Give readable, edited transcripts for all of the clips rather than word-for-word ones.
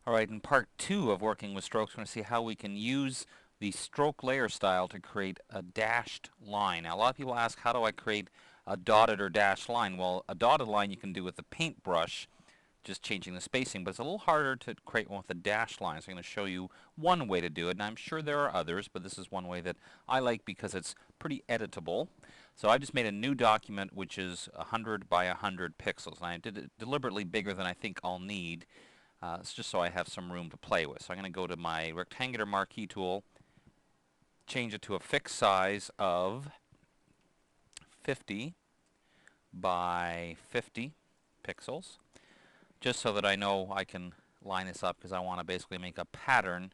Alright, in part 2 of working with strokes, we're going to see how we can use the stroke layer style to create a dashed line. Now, a lot of people ask, how do I create a dotted or dashed line? Well, a dotted line you can do with a paintbrush, just changing the spacing, but it's a little harder to create one with a dashed line. So I'm going to show you one way to do it, and I'm sure there are others, but this is one way that I like because it's pretty editable. So I just made a new document which is 100 by 100 pixels, and I did it deliberately bigger than I think I'll need. It's just so I have some room to play with. So I'm going to go to my rectangular marquee tool, change it to a fixed size of 50 by 50 pixels, just so that I know I can line this up, because I want to basically make a pattern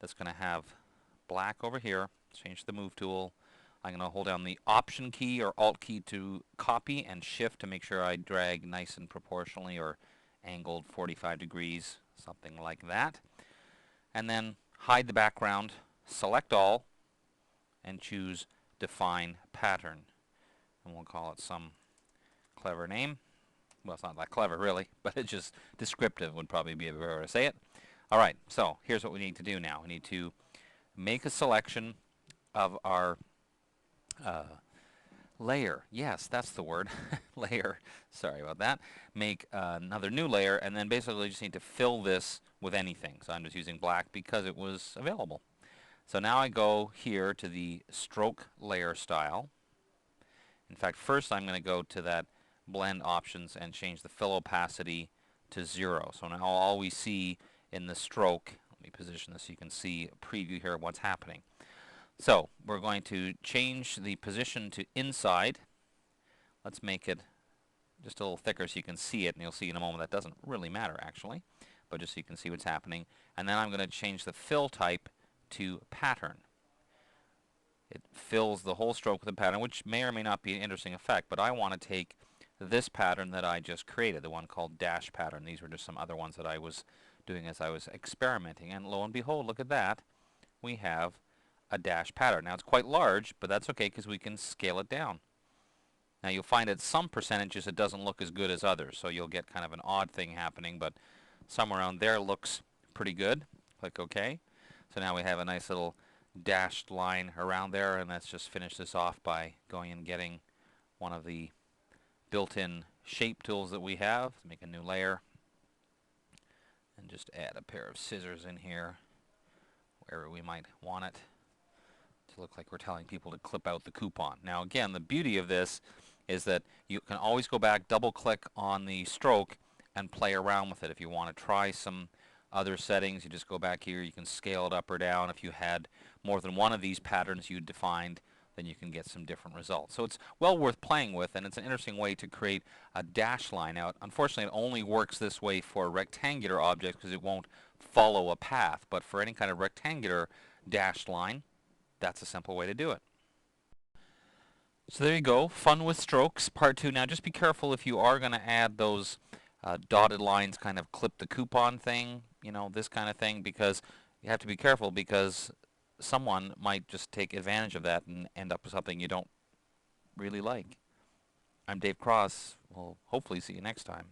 that's going to have black over here. Change the move tool. I'm going to hold down the Option key or Alt key to copy, and Shift to make sure I drag nice and proportionally, or angled 45 degrees, something like that. And then hide the background, select all, and choose Define Pattern. And we'll call it some clever name. Well, it's not that clever really, but it's just descriptive would probably be a better way to say it. Alright, so here's what we need to do now. We need to make a selection of our layer. Yes, that's the word. Layer. Sorry about that. Make another new layer, and then basically just need to fill this with anything. So I'm just using black because it was available. So now I go here to the stroke layer style. In fact, first I'm going to go to that blend options and change the fill opacity to 0. So now all we see in the stroke, let me position this so you can see a preview here of what's happening. So we're going to change the position to inside. Let's make it just a little thicker so you can see it, and you'll see in a moment that doesn't really matter actually, but just so you can see what's happening. And then I'm going to change the fill type to pattern. It fills the whole stroke with a pattern, which may or may not be an interesting effect, but I want to take this pattern that I just created, the one called dash pattern. These were just some other ones that I was doing as I was experimenting, and lo and behold, look at that, we have a dash pattern. Now it's quite large, but that's okay because we can scale it down. Now you'll find at some percentages it doesn't look as good as others, so you'll get kind of an odd thing happening, but somewhere around there looks pretty good. Click OK. So now we have a nice little dashed line around there, and let's just finish this off by going and getting one of the built-in shape tools that we have. Let's make a new layer and just add a pair of scissors in here wherever we might want it to look like we're telling people to clip out the coupon. Now again, the beauty of this is that you can always go back, double click on the stroke and play around with it. If you want to try some other settings, you just go back here, you can scale it up or down. If you had more than one of these patterns you defined, then you can get some different results. So it's well worth playing with, and it's an interesting way to create a dash line. Now, unfortunately, it only works this way for rectangular objects because it won't follow a path, but for any kind of rectangular dashed line, that's a simple way to do it. So there you go, fun with strokes, part 2. Now just be careful if you are going to add those dotted lines, kind of clip the coupon thing, you know, this kind of thing, because you have to be careful because someone might just take advantage of that and end up with something you don't really like. I'm Dave Cross. We'll hopefully see you next time.